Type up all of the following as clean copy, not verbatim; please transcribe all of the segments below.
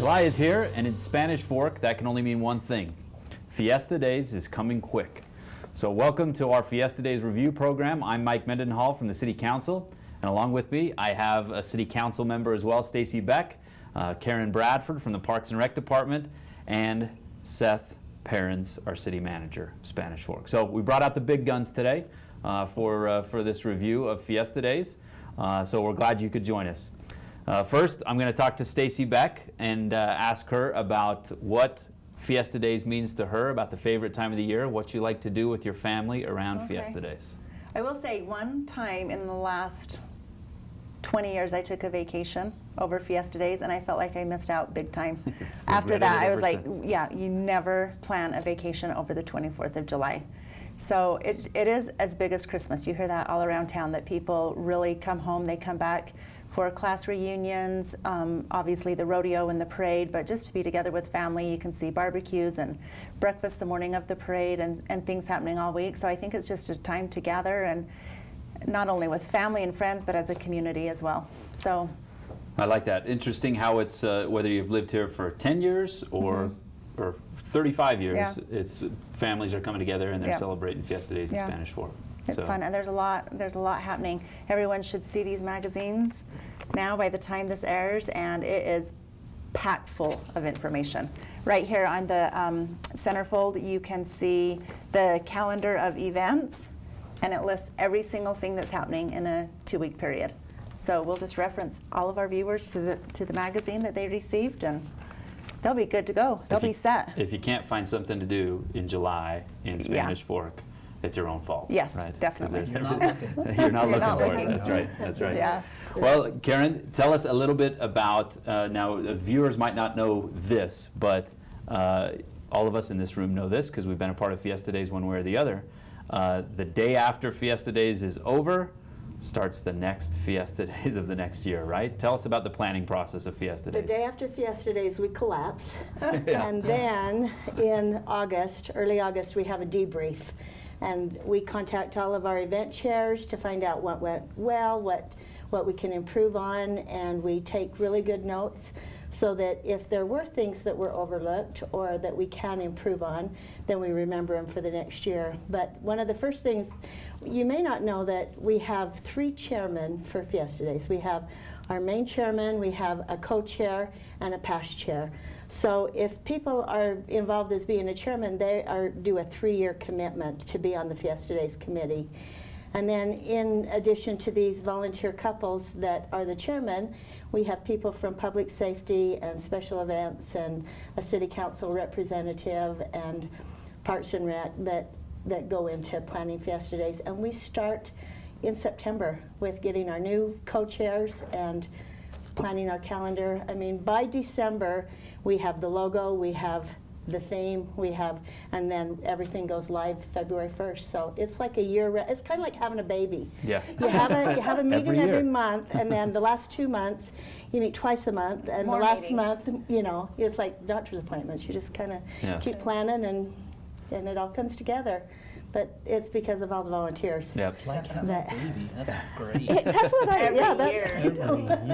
July is here, and in Spanish Fork, that can only mean one thing. Fiesta Days is coming quick. So welcome to our Fiesta Days review program. I'm Mike Mendenhall from the City Council, and along with me, I have a City Council member as well, Stacy Beck, Karen Bradford from the Parks and Rec Department, and Seth Perrins, our City Manager of Spanish Fork. So we brought out the big guns today for this review of Fiesta Days, so we're glad you could join us. First, I'm going to talk to Stacy Beck and ask her about what Fiesta Days means to her, about the favorite time of the year, what you like to do with your family around Fiesta Days. I will say one time in the last 20 years I took a vacation over Fiesta Days and I felt like I missed out big time. After that I was like, yeah, you never plan a vacation over the 24th of July. So it is as big as Christmas. You hear that all around town, that people really come home, they come back for class reunions, obviously the rodeo and the parade, but just to be together with family. You can see barbecues and breakfast the morning of the parade and things happening all week. So I think it's just a time to gather, and not only with family and friends, but as a community as well. So I like that. Interesting how it's, whether you've lived here for 10 years or 35 years, it's families are coming together and they're celebrating Fiesta Days in Spanish Fork. It's fun, and there's a lot happening. Everyone should see these magazines now by the time this airs, and it is packed full of information. Right here on the centerfold, you can see the calendar of events, and it lists every single thing that's happening in a 2-week period. So we'll just reference all of our viewers to the magazine that they received, and they'll be good to go. They'll be set. If you can't find something to do in July in Spanish Fork, it's your own fault. Yes, right? definitely. You're not looking. You're not looking for it. That's right. That's right. Yeah. Well, Karen, tell us a little bit about, now viewers might not know this, but all of us in this room know this because we've been a part of Fiesta Days one way or the other. The day after Fiesta Days is over, starts the next Fiesta Days of the next year, right? Tell us about the planning process of Fiesta Days. The day after Fiesta Days, we collapse. And then in August, early August, we have a debrief. And we contact all of our event chairs to find out what went well, what we can improve on, and we take really good notes so that if there were things that were overlooked or that we can improve on, then we remember them for the next year. But one of the first things, you may not know that we have 3 chairmen for Fiesta Days. We have our main chairman, we have a co-chair, and a past chair. So if people are involved as being a chairman, they do a 3-year commitment to be on the Fiesta Days committee. And then in addition to these volunteer couples that are the chairman, we have people from public safety and special events and a city council representative and Parks and Rec that go into planning Fiesta Days. And we start in September with getting our new co-chairs and planning our calendar. I mean, by December, we have the logo, we have the theme, and then everything goes live February 1st. So it's like a year, it's kind of like having a baby. Yeah. You have a meeting every month, and then the last 2 months, you meet twice a month, and the last month, you know, it's like doctor's appointments. You just kind of keep planning, and it all comes together. But it's because of all the volunteers. Yep. It's like having a baby. That's great. That's what every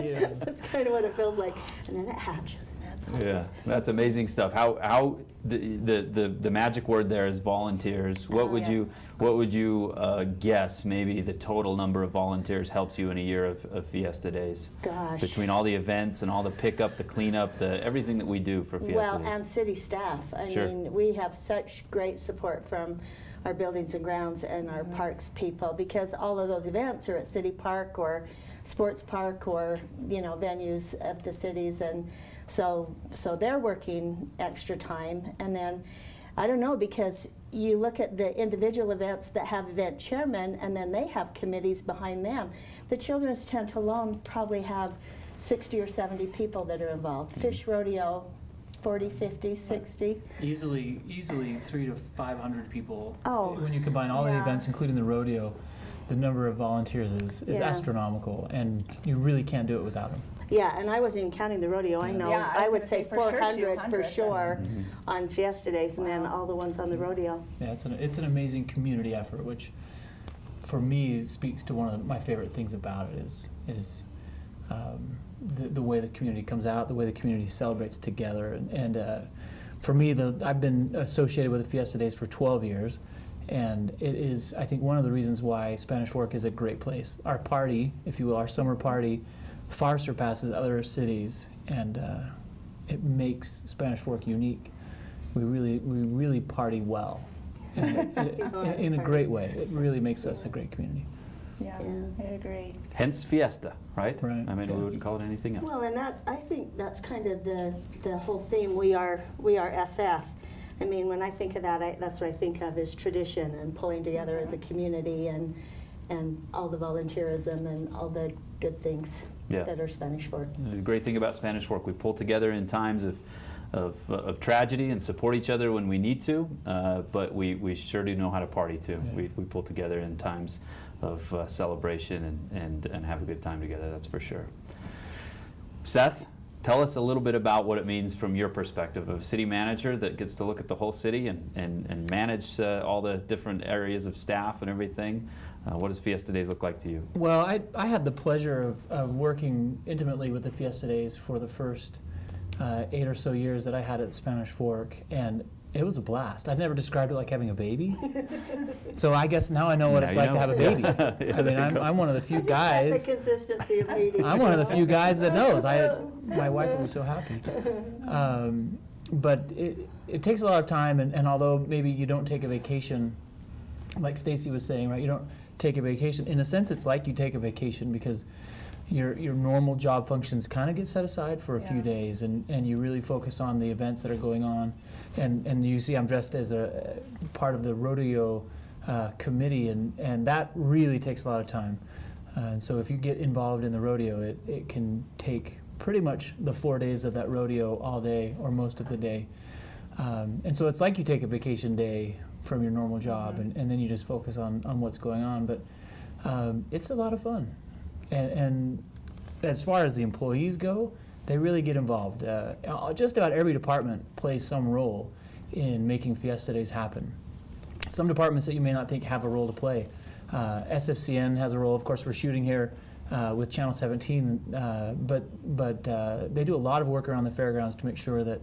year. That's kind of what it feels like. And then it hatches. Yeah, that's amazing stuff. How the magic word there is volunteers. What would you guess maybe the total number of volunteers helps you in a year of Fiesta Days? Gosh. Between all the events and all the pickup, the cleanup, everything that we do for Fiesta Days. Well, and city staff. I mean, we have such great support from our buildings and grounds and our parks people, because all of those events are at City Park or Sports Park or, you know, venues of the cities, and so they're working extra time. And then I don't know, because you look at the individual events that have event chairmen and then they have committees behind them. The Children's Tent alone probably have 60 or 70 people that are involved. Fish Rodeo, 40, 50, 60. Easily 300 to 500 people. Oh. When you combine all the events, including the rodeo, the number of volunteers is astronomical, and you really can't do it without them. Yeah, and I wasn't even counting the rodeo. I know. Yeah, I would say for sure 400 for 200. sure on Fiesta Days, and then all the ones on the rodeo. Yeah, it's an amazing community effort, which for me speaks to one of my favorite things about it is the way the community comes out, the way the community celebrates together. And for me, I've been associated with the Fiesta Days for 12 years, and it is, I think, one of the reasons why Spanish Fork is a great place. Our party, if you will, our summer party, far surpasses other cities, and it makes Spanish Fork unique. We really party well, in a great way. It really makes us a great community. Yeah, I agree. Hence Fiesta, right? Right. I mean, we wouldn't call it anything else. Well, and I think that's kind of the whole theme. We are SF. I mean, when I think of that, that's what I think of is tradition and pulling together as a community and all the volunteerism and all the good things that are Spanish Fork. The great thing about Spanish Fork, we pull together in times of tragedy and support each other when we need to, but we sure do know how to party too. Yeah. We pull together in times of celebration and have a good time together, that's for sure. Seth, tell us a little bit about what it means from your perspective of a city manager that gets to look at the whole city and manage all the different areas of staff and everything. What does Fiesta Days look like to you? Well, I had the pleasure of working intimately with the Fiesta Days for the first 8 or so years that I had at Spanish Fork, and it was a blast. I've never described it like having a baby, so I guess now I know what it's like to have a baby. I mean, I'm one of the few guys. The consistency of meetings. I'm one of the few guys that knows. My wife will be so happy. But it takes a lot of time, and although maybe you don't take a vacation, like Stacy was saying, right? You don't take a vacation. In a sense, it's like you take a vacation because your normal job functions kind of get set aside for a few days, and you really focus on the events that are going on. And you see I'm dressed as a part of the rodeo committee, and that really takes a lot of time. And so if you get involved in the rodeo, it can take pretty much the 4 days of that rodeo all day or most of the day. And so it's like you take a vacation day from your normal job, and then you just focus on what's going on. But it's a lot of fun. And as far as the employees go, they really get involved. Just about every department plays some role in making Fiesta Days happen. Some departments that you may not think have a role to play. SFCN has a role. Of course, we're shooting here with Channel 17, but they do a lot of work around the fairgrounds to make sure that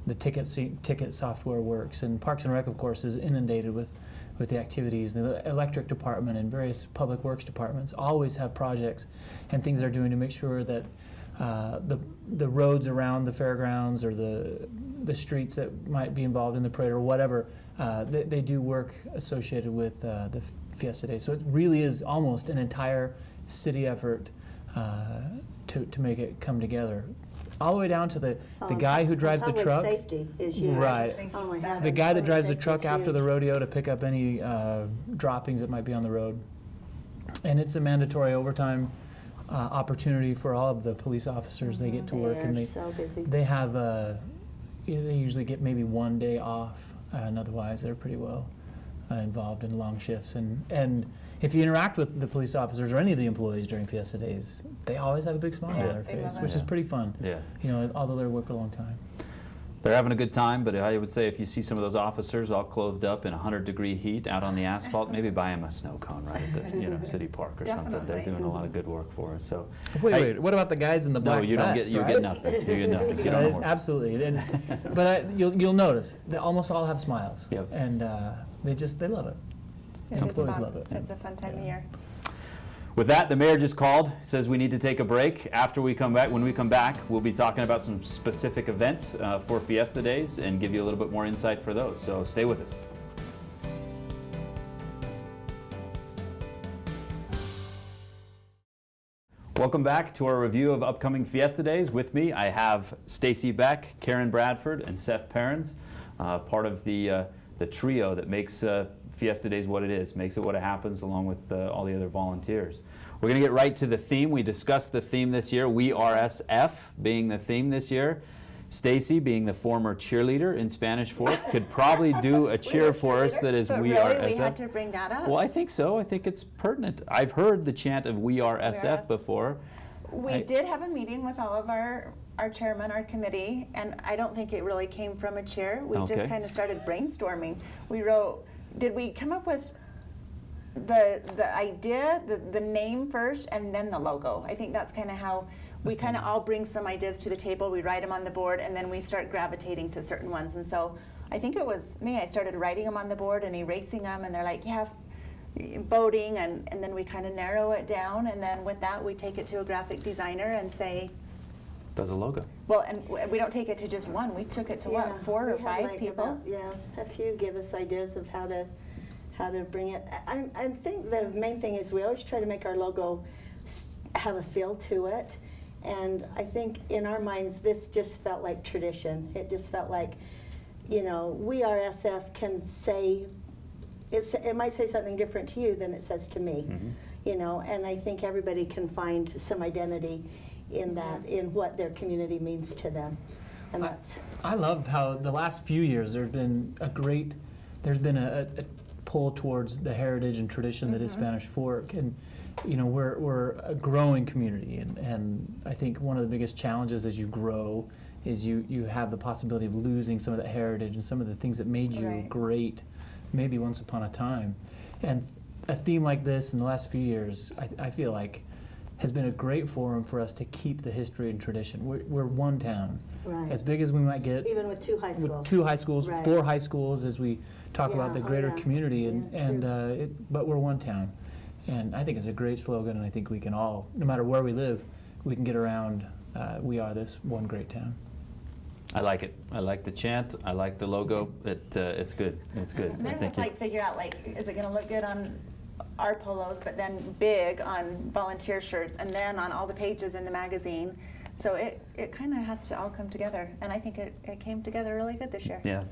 the ticket software works. And Parks and Rec, of course, is inundated with the activities. The electric department and various public works departments always have projects and things they're doing to make sure that the roads around the fairgrounds or the streets that might be involved in the parade or whatever, they do work associated with the Fiesta Day. So it really is almost an entire city effort to make it come together. All the way down to the guy who drives the truck. Public safety is huge. Right. Oh my God. The guy that Public drives the safety truck is after the huge. rodeo to pick up any droppings that might be on the road. And it's a mandatory overtime opportunity for all of the police officers. They get to work, and They are so busy. they have they usually get maybe 1 day off, and otherwise they're pretty well involved in long shifts. And if you interact with the police officers or any of the employees during Fiesta Days, they always have a big smile on their they face, love which it. is pretty fun. Yeah. You know, although they work a long time. They're having a good time, but I would say if you see some of those officers all clothed up in 100-degree heat out on the asphalt, maybe buy them a snow cone right at the city park or something. They're Definitely. doing a lot of good work for us. So Wait, what about the guys in the black no, you don't vest, get right? get nothing. You get nothing. Get on the horse. Absolutely. But you'll notice they almost all have smiles, Yep. and they love it. It's Employees fun. love it. It's a fun time of year. With that, the mayor just called, says we need to take a break. After we come back, when we come back, we'll be talking about some specific events for Fiesta Days and give you a little bit more insight for those. So stay with us. Welcome back to our review of upcoming Fiesta Days. With me, I have Stacy Beck, Karen Bradford, and Seth Perrins, part of the trio that makes Fiesta Days what it is, makes it what it happens, along with all the other volunteers. We're going to get right to the theme. We discussed the theme this year, We Are SF being the theme this year. Stacy, being the former cheerleader in Spanish Fork, could probably do a cheer for us that is But We really, Are we SF. had to bring that up. Well, I think so. I think it's pertinent. I've heard the chant of We Are SF before. We did have a meeting with all of our chairman, our committee, and I don't think it really came from a chair. We Okay. just kind of started brainstorming. We wrote, did we come up with the idea, the name first, and then the logo? I think that's kind of how we kind of all bring some ideas to the table, we write them on the board, and then we start gravitating to certain ones. And so I think it was me, I started writing them on the board and erasing them, and they're like, yeah, voting, and then we kind of narrow it down, and then with that we take it to a graphic designer and say, Does a logo. well, and we don't take it to just one, we took it to Yeah, what, 4 or we had 5 like people? about- yeah, a few give us ideas of how to bring it. I think the main thing is we always try to make our logo have a feel to it, and I think in our minds this just felt like tradition. It just felt like, you know, we are SF can say, it might say something different to you than it says to me, you know, and I think everybody can find some identity in that, in what their community means to them. And that's, I love how the last few years there's been a pull towards the heritage and tradition that is Spanish Fork, and you know we're a growing community, and I think one of the biggest challenges as you grow is you have the possibility of losing some of that heritage and some of the things that made you Right. great maybe once upon a time. And a theme like this in the last few years I feel like has been a great forum for us to keep the history and tradition. We're one town, right. as big as we might get, Even with 2 high schools. with 2 high schools, Right. 4 high schools, as we talk about the Yeah, oh, greater yeah. community, Yeah, but we're one town, and I think it's a great slogan, and I think we can all, no matter where we live, we can get around. We are this one great town. I like it. I like the chant. I like the logo. It's good. It's good. And then Thank we you. like figure out like, is it gonna look good on our polos, but then big on volunteer shirts, and then on all the pages in the magazine. So it kind of has to all come together, and I think it came together really good this year. Yeah.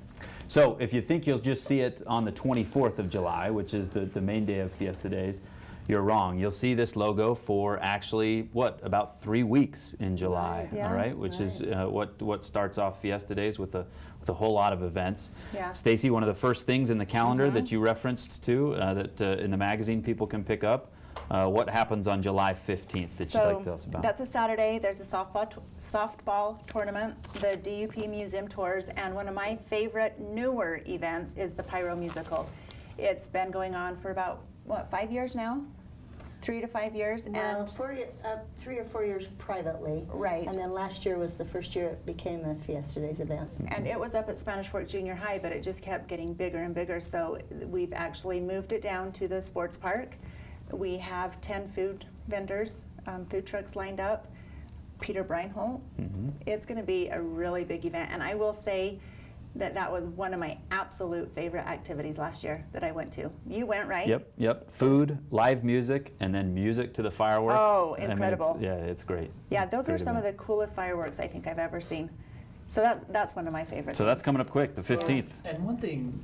So if you think you'll just see it on the 24th of July, which is the main day of Fiesta Days, you're wrong. You'll see this logo for actually, about 3 weeks in July, Right. Yeah. all right? Which is what starts off Fiesta Days with a whole lot of events. Yeah. Stacy, one of the first things in the calendar that you referenced to, that in the magazine people can pick up, what happens on July 15th that you'd like to tell us about? That's a Saturday. There's a softball tournament, the DUP museum tours, and one of my favorite newer events is the Pyro Musical. It's been going on for about, 5 years now? 3 to 5 years, Well, and 3 or 4 years privately. Right. And then last year was the first year it became a Fiesta Days event. it was up at Spanish Fork Junior High, but it just kept getting bigger and bigger, so we've actually moved it down to the sports park. We have 10 food vendors, food trucks lined up. Peter Breinholt. It's going to be a really big event, and I will say that was one of my absolute favorite activities last year that I went to. You went, right? Yep. Food, live music, and then music to the fireworks. Oh, I mean, incredible. it's great. Yeah, It's a those are great some of event. the coolest fireworks I think I've ever seen. So that's one of my favorites. So that's coming up quick, the 15th. And one thing,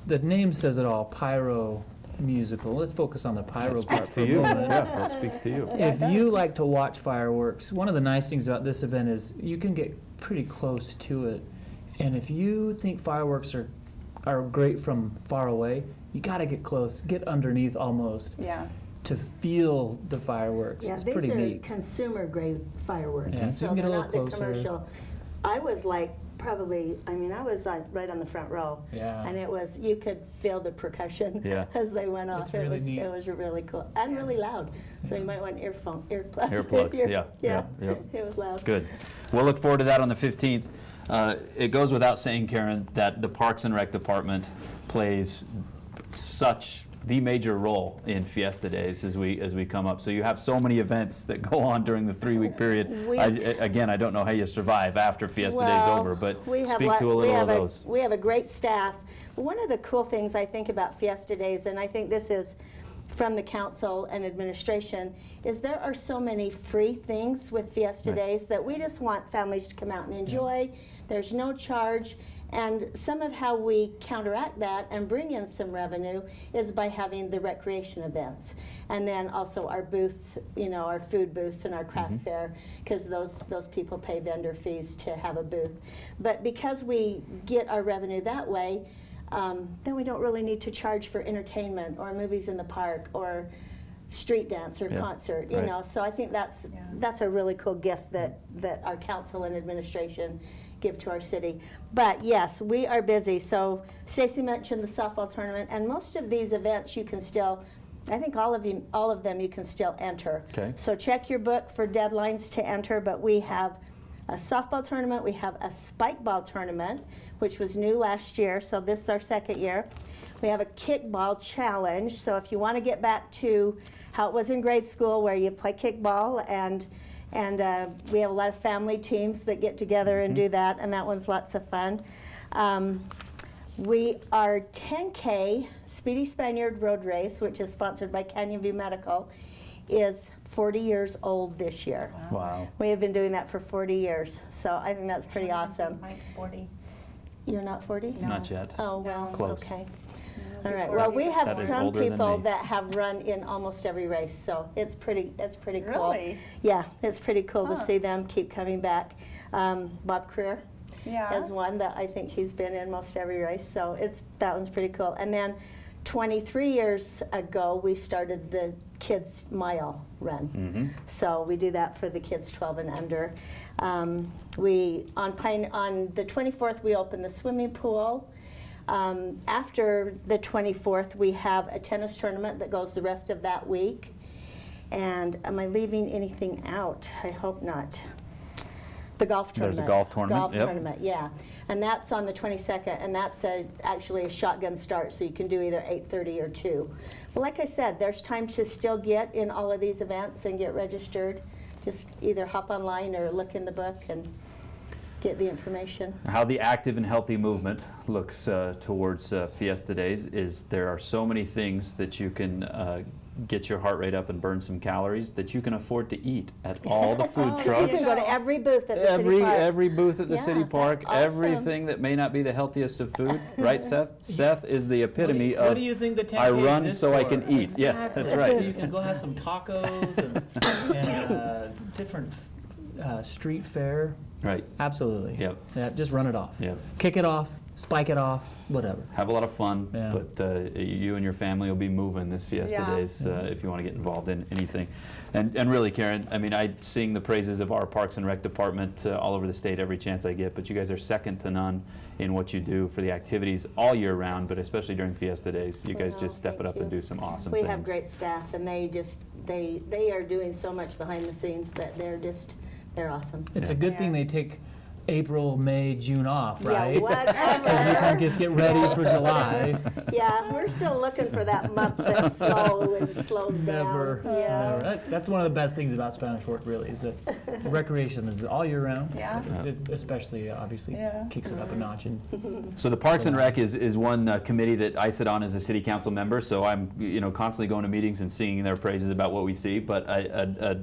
the name says it all, Pyro Musical. Let's focus on the pyro That part speaks for to a you. moment. Yeah, that speaks to you. If you like to watch fireworks, one of the nice things about this event is you can get pretty close to it. And if you think fireworks are great from far away, you got to get close, get underneath almost Yeah. to feel the fireworks. Yeah, It's these pretty are neat. consumer grade fireworks. Yeah, so you so can get a they're little not the closer. commercial. I was like probably, I was right on the front row. Yeah. And you could feel the percussion Yeah. as they went off. It's really neat. It was really cool and really loud. So you might want earplugs. Earplugs, yeah. It was loud. Good. We'll look forward to that on the 15th. It goes without saying, Karen, that the Parks and Rec Department plays the major role in Fiesta Days as we come up. So you have so many events that go on during the 3-week period. Again, I don't know how you survive after Fiesta Days over, but speak to a little of those. We have a great staff. One of the cool things I think about Fiesta Days, and I think this is from the council and administration, is there are so many free things with Fiesta Right. Days that we just want families to come out and enjoy. There's no charge. And some of how we counteract that and bring in some revenue is by having the recreation events. And then also our booth, our food booths and our craft fair, because those people pay vendor fees to have a booth. But because we get our revenue that way, then we don't really need to charge for entertainment or movies in the park or street dance or Yeah, concert, right. So I think that's a really cool gift that our council and administration give to our city. But yes, we are busy. So Stacy mentioned the softball tournament, and most of these events you can still I think all of them you can still enter. Okay. So check your book for deadlines to enter, but we have a softball tournament, we have a spike ball tournament, which was new last year, so this is our second year. We have a kickball challenge, so if you want to get back to how it was in grade school where you play kickball, and we have a lot of family teams that get together and do that, and that one's lots of fun. We are 10K Speedy Spaniard Road Race, which is sponsored by Canyon View Medical, is 40 years old this year. Wow. We have been doing that for 40 years, so I think that's pretty awesome. Mike's 40. You're not 40? No. Not yet. Oh, well, Close. okay. No, All right, before well, you. we have That is some older than people me. that have run in almost every race, so it's pretty cool. Really? Yeah, it's pretty cool Huh. to see them keep coming back. Bob Creer Yeah. is one that I think he's been in most every race, so that one's pretty cool. And then 23 years ago, we started the Kids Mile Run. So we do that for the kids 12 and under. On the 24th, we open the swimming pool. After the 24th, we have a tennis tournament that goes the rest of that week. And am I leaving anything out? I hope not. The golf tournament. There's a golf tournament, Golf yep. tournament, yeah. And that's on the 22nd, and that's actually a shotgun start, so you can do either 8:30 or 2. But like I said, there's time to still get in all of these events and get registered. Just either hop online or look in the book and get the information. How the active and healthy movement looks towards Fiesta Days is there are so many things that you can get your heart rate up and burn some calories that you can afford to eat at all the food You trucks. can go to every booth at the city park. Every booth at the Yeah, city that's park, awesome. everything that may not be the healthiest of food, right, Seth? Seth is the epitome What of do you think the 10K I run exists so I for? can eat. Yeah, Exactly. that's right. So you can go have some tacos and different street fare. Right. Absolutely. Yep. Yeah, just run it off. Yep. Kick it off, spike it off, whatever. Have a lot of fun, Yeah. but you and your family will be moving this Fiesta Yeah. Days if you want to get involved in anything. And really, Karen, I mean, I sing the praises of our Parks and Rec department all over the state every chance I get, but you guys are second to none in what you do for the activities all year round, but especially during Fiesta Days. You guys Well, just step it thank up and you. do some awesome We things. have great staff, and they are doing so much behind the scenes that they're awesome. It's Yeah. a good thing Yeah. they take April, May, June off, right? Yeah, Because you whatever. can just get ready for July. Yeah, we're still looking for that month that's slow and slows Never, down. Yeah. never. That's one of the best things about Spanish Fork, really, is that recreation is all year round. Yeah. It especially, obviously, Yeah. kicks it up a notch. And So the Parks and Rec is one committee that I sit on as a city council member, so I'm constantly going to meetings and singing their praises about what we see, but a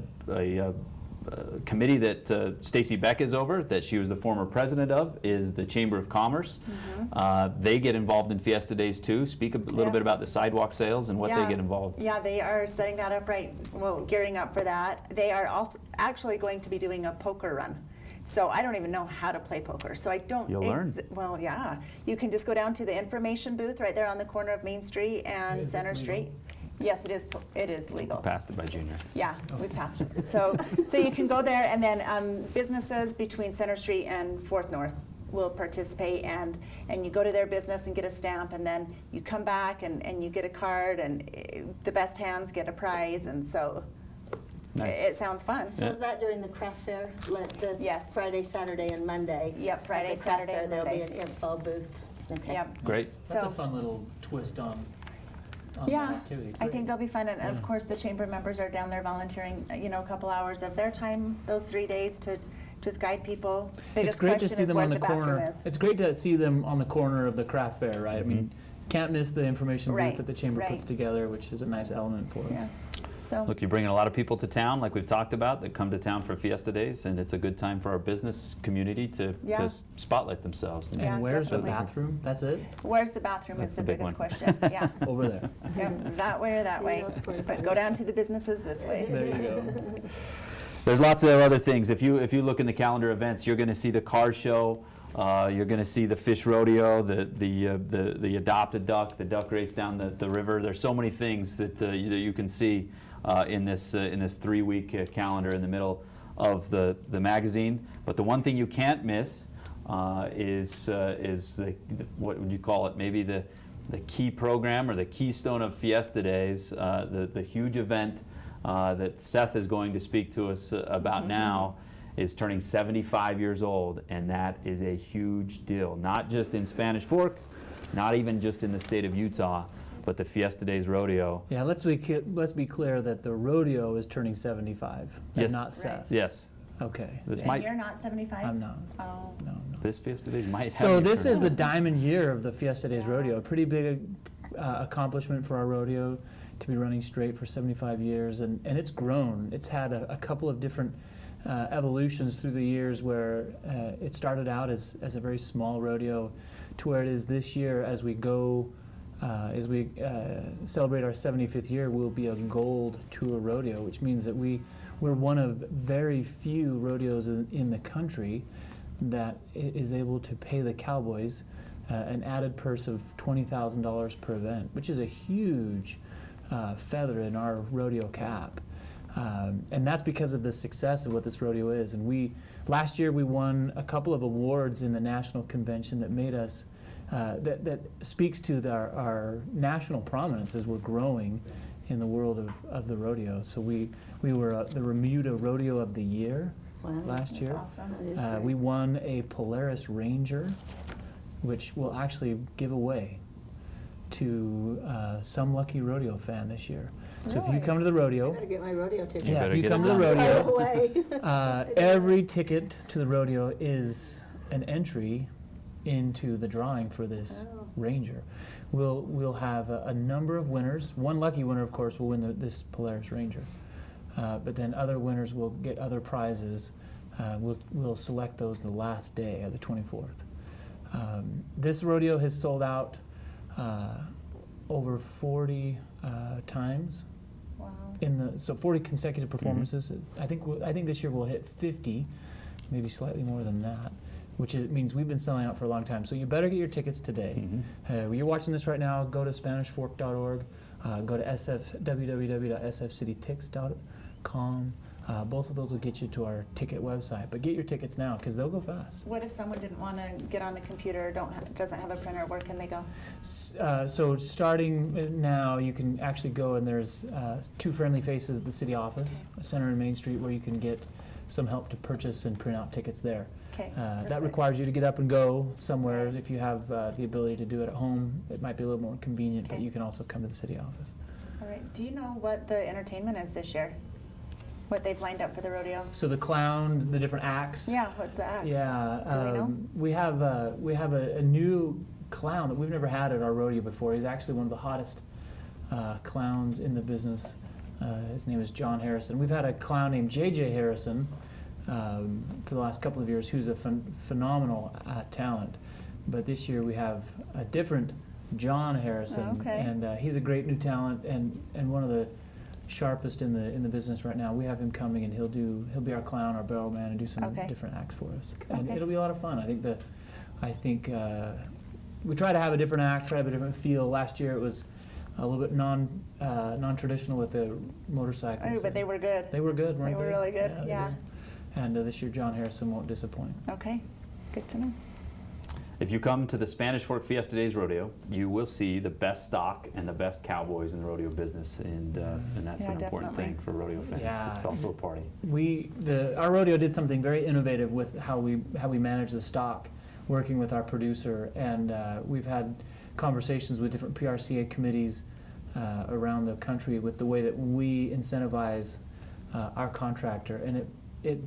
committee that Stacy Beck is over, that she was the former president of, is the Chamber of Commerce. They get involved in Fiesta Days too. Speak a little Yeah. bit about the sidewalk sales and what they Yeah. get involved. Yeah, they are setting that up gearing up for that. They are also actually going to be doing a poker run. So I don't even know how to play poker. So I don't. You'll learn. Well, yeah. You can just go down to the information booth right there on the corner of Main Street and Is this Center legal? Street. Yes, it is. It is legal. Passed it by Junior. Yeah, we passed it. So you can go there, and then businesses between Center Street and 4th North will participate, and you go to their business and get a stamp, and then you come back and you get a card, and the best hands get a prize, and so Nice. it sounds fun. So is that during the craft fair? The Yes. Friday, Saturday, and Monday? Yep, Friday, At the craft Saturday, fair, and there'll be Monday. an info booth. Okay. Yep. Great. that's So- a fun little twist on that Yeah, activity. I think they'll be fun, and Yeah. of course, the chamber members are down there volunteering, a couple hours of their time, those 3 days, to just guide people. It's Biggest great to question see is them where on the bathroom corner. is. It's great to see them on the corner of the craft fair, right? I mean, can't miss the information Right, booth that the chamber puts right. together, which is a nice element for us. Yeah. So. Look, you're bringing a lot of people to town, like we've talked about, that come to town for Fiesta Days, and it's a good time for our business community to Yeah. spotlight themselves. And Yeah, where's definitely. the bathroom? That's it? Where's the bathroom That's is the the big biggest one. question, yeah. Over there. Yep, that way or that See way. those poor But go down to the businesses this way. There you go. There's lots of other things. If you look in the calendar events, you're going to see the car show. You're going to see the fish rodeo, the adopted duck, the duck race down the river. There's so many things that you can see in this 3-week calendar in the middle of the magazine. But the one thing you can't miss is what would you call it? Maybe key program or the keystone of Fiesta Days, the huge event that Seth is going to speak to us about now, is turning 75 years old, and that is a huge deal. Not just in Spanish Fork, not even just in the state of Utah, but the Fiesta Days Rodeo. Yeah, let's be clear that the rodeo is turning 75, Yes. and not Seth. Yes. Okay. This And might, you're not 75? I'm not. Oh. No. this Fiesta Days might have So you this turn is the diamond year of the Fiesta Days Wow. Rodeo. A pretty big accomplishment for our rodeo to be running straight for 75 years, and it's grown. It's had a couple of different evolutions through the years where it started out as a very small rodeo to where it is this year. As we go, as we celebrate our 75th year, we'll be a gold tour rodeo, which means that we're one of very few rodeos in the country that is able to pay the cowboys an added purse of $20,000 per event, which is a huge feather in our rodeo cap. And that's because of the success of what this rodeo is. And last year we won a couple of awards in the national convention that made us, that speaks to our national prominence as we're growing in the world of the rodeo. So we were the Remuda Rodeo of the Year last That's year. awesome. That is great. We won a Polaris Ranger, which we'll actually give away to some lucky rodeo fan this year. So if you Really? come to the I rodeo, better get my rodeo ticket. You yeah, better if you get come it to the done. Right rodeo, away. every ticket to the rodeo is an entry into the drawing for this Oh. Ranger. We'll have a number of winners. One lucky winner, of course, will win this Polaris Ranger. But then other winners will get other prizes. We'll select those the last day of the 24th. This rodeo has sold out over 40 times. Wow. So 40 consecutive performances. I think this year we'll hit 50, maybe slightly more than that, which means we've been selling out for a long time. So you better get your tickets today. When you're watching this right now, go to SpanishFork.org, go to www.sfcitytix.com. Both of those will get you to our ticket website. But get your tickets now because they'll go fast. What if someone didn't want to get on the computer, or doesn't have a printer? Where can they go? So starting now, you can actually go, and there's two friendly faces at the city office, Center and Main Street, where you can get some help to purchase and print out tickets there. Okay. That perfect. requires you to get up and go somewhere. If you have the ability to do it at home, it might be a little more convenient, but Okay. you can also come to the city office. All right. Do you know what the entertainment is this year? What they've lined up for the rodeo? So the clown, the different acts. Yeah. What's the act? Yeah, Do we know? we have a new clown that we've never had at our rodeo before. He's actually one of the hottest clowns in the business. His name is John Harrison. We've had a clown named J.J. Harrison for the last couple of years, who's a phenomenal talent. But this year we have a different John Harrison, Oh, okay. and he's a great new talent and one of the sharpest in the business right now. We have him coming, and he'll be our clown, our barrel man, and do some Okay. different acts for us. And Okay. it'll be a lot of fun. I think we try to have a different act, try to have a different feel. Last year it was a little bit non-traditional with the motorcycles. Oh, but they were good. They were good, weren't They they? were really good, they yeah. were. And this year John Harrison won't disappoint. Okay. Good to know. If you come to the Spanish Fork Fiesta Days Rodeo, you will see the best stock and the best cowboys in the rodeo business, and that's Yeah, an important definitely. thing for rodeo fans. Yeah. It's also a party. Our rodeo did something very innovative with how we manage the stock, working with our producer, and we've had conversations with different PRCA committees around the country with the way that we incentivize our contractor, and it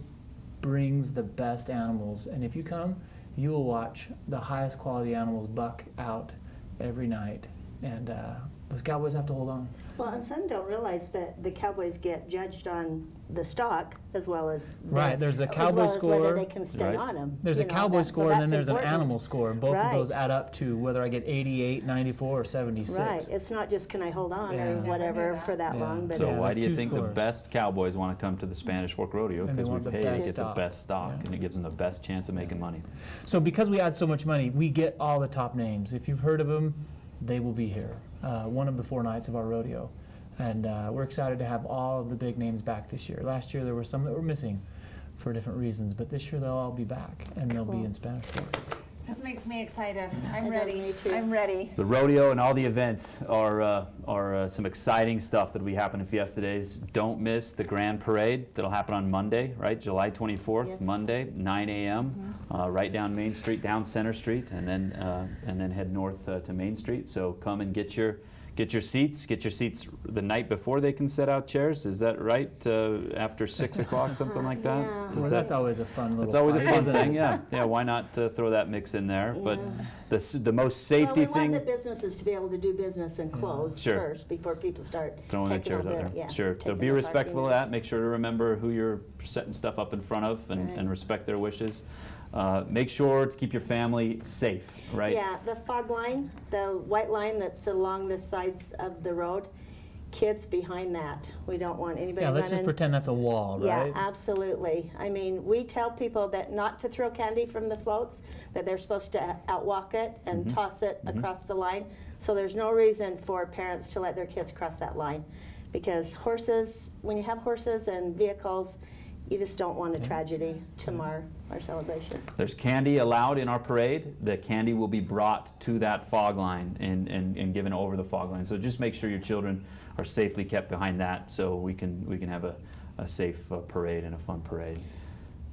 brings the best animals. And if you come, you will watch the highest quality animals buck out every night, and those cowboys have to hold on. Well, and some don't realize that the cowboys get judged on the stock as well as Right, there's a as cowboy well as score. whether they can stay Right. on them. There's a cowboy score, and then there's an animal score, and both of Right. those add up to whether I get 88, 94, or 76. Right, it's not just can I hold on Yeah. or Never knew whatever that. for that Yeah. long, but So Yeah. why do you Two think the scores. best cowboys want to come to the Spanish Fork Rodeo? And they Because we want the pay to best get the stock. best stock, Yeah. and it gives them the best chance of making money. So because we add so much money, we get all the top names. If you've heard of them, they will be here. One of the 4 nights of our rodeo. And we're excited to have all of the big names back this year. Last year there were some that were missing for different reasons, but this year they'll all be back, and they'll be Cool. in Spanish Fork. This makes me excited. I'm I know, ready. me too. I'm ready. The rodeo and all the events are some exciting stuff that we happen in Fiesta Days. Don't miss the Grand Parade that'll happen on Monday, right? July 24th, Yes. Monday, 9 a.m. Right down Main Street, down Center Street, and then head north to Main Street. So come and get your seats. Get your seats the night before they can set out chairs. Is that right? After 6 o'clock, something like that? Yeah. Well, that's always a fun little It's always a fight, fun isn't it? thing, yeah. Yeah, why not throw that mix in there? But the most Well, safety we thing, want the businesses to be able to do business and close Sure. first before people start throwing the taking chairs all out the- there. yeah, Sure. So taking be the respectful of parking. that. Make sure to remember who you're setting stuff up in front of and Right. respect their wishes. Make sure to keep your family safe, right? Yeah, the fog line, the white line that's along the sides of the road, kids behind that. We don't want anybody Yeah, let's just running. pretend that's a wall, right? Yeah, absolutely. I mean, we tell people that not to throw candy from the floats, that they're supposed to outwalk it and toss it across the line. So there's no reason for parents to let their kids cross that line. Because horses, when you have horses and vehicles, you just don't want a tragedy to mar our celebration. There's candy allowed in our parade. The candy will be brought to that fog line and given over the fog line. So just make sure your children are safely kept behind that so we can have a safe parade and a fun parade.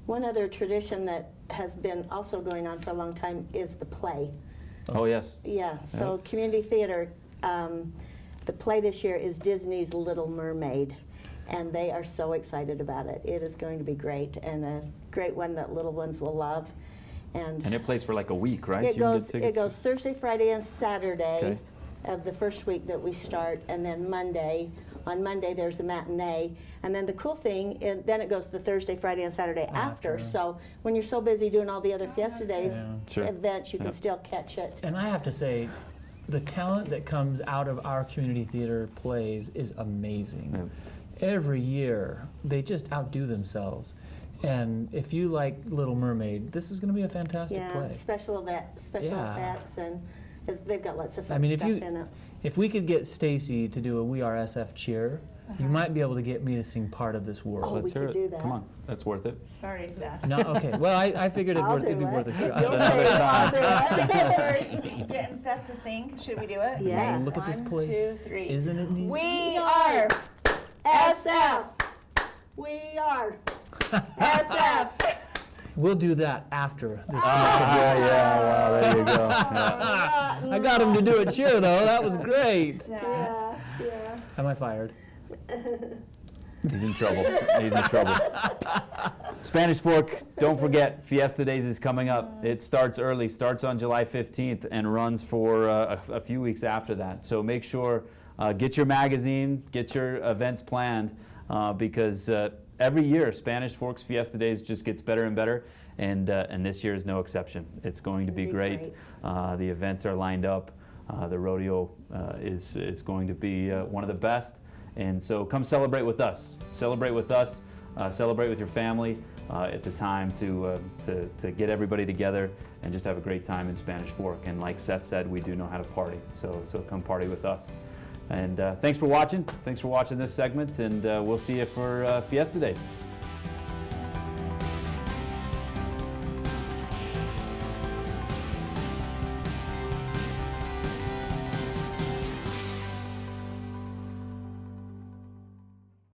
One other tradition that has been also going on for a long time is the play. Oh, yes. Yeah, so community theater, the play this year is Disney's Little Mermaid, and they are so excited about it. It is going to be great, and a great one that little ones will love. And it plays for like a week, right? It You can get goes tickets? Thursday, Friday, and Saturday Okay. of the first week that we start, and then on Monday there's a matinee, and then the cool thing, then it goes the Thursday, Friday, and Saturday after. After. So when you're so busy doing all the other Fiesta Days Yeah. Sure. events, you can Yep. still catch it. And I have to say, the talent that comes out of our community theater plays is amazing. Every year, they just outdo themselves. And if you like Little Mermaid, this is going to be a fantastic Yeah, play. special Yeah. effects, and they've got lots of fun I mean, stuff in it. if we could get Stacy to do a We Are SF cheer, you might be able to get me to sing Part of This World. Oh, Let's we hear could it. do that. Come on, that's worth it. Sorry, Seth. No, okay. Well, I figured I'll it'd be do worth a it. shot. You'll say it, I'll do it. Getting Seth to sing. Should we do it? Yeah. Look at this 1, place. 2, 3. Isn't it neat? We are SF! We are. SF. We'll do that after this. Yeah, wow, there you go. Yeah. I got him to do a cheer, though. That was great. Yeah, yeah. Am I fired? He's in trouble. He's in trouble. Spanish Fork, don't forget, Fiesta Days is coming up. It starts early, starts on July 15th and runs for a few weeks after that. So make sure, get your magazine, get your events planned, because every year Spanish Fork's Fiesta Days just gets better and better, and this year is no exception. It's going to be great. The events are lined up. The rodeo is going to be one of the best. And so come celebrate with us. Celebrate with us. Celebrate with your family. It's a time to get everybody together and just have a great time in Spanish Fork. And like Seth said, we do know how to party. So come party with us. And thanks for watching. Thanks for watching this segment. And we'll see you for Fiesta Days.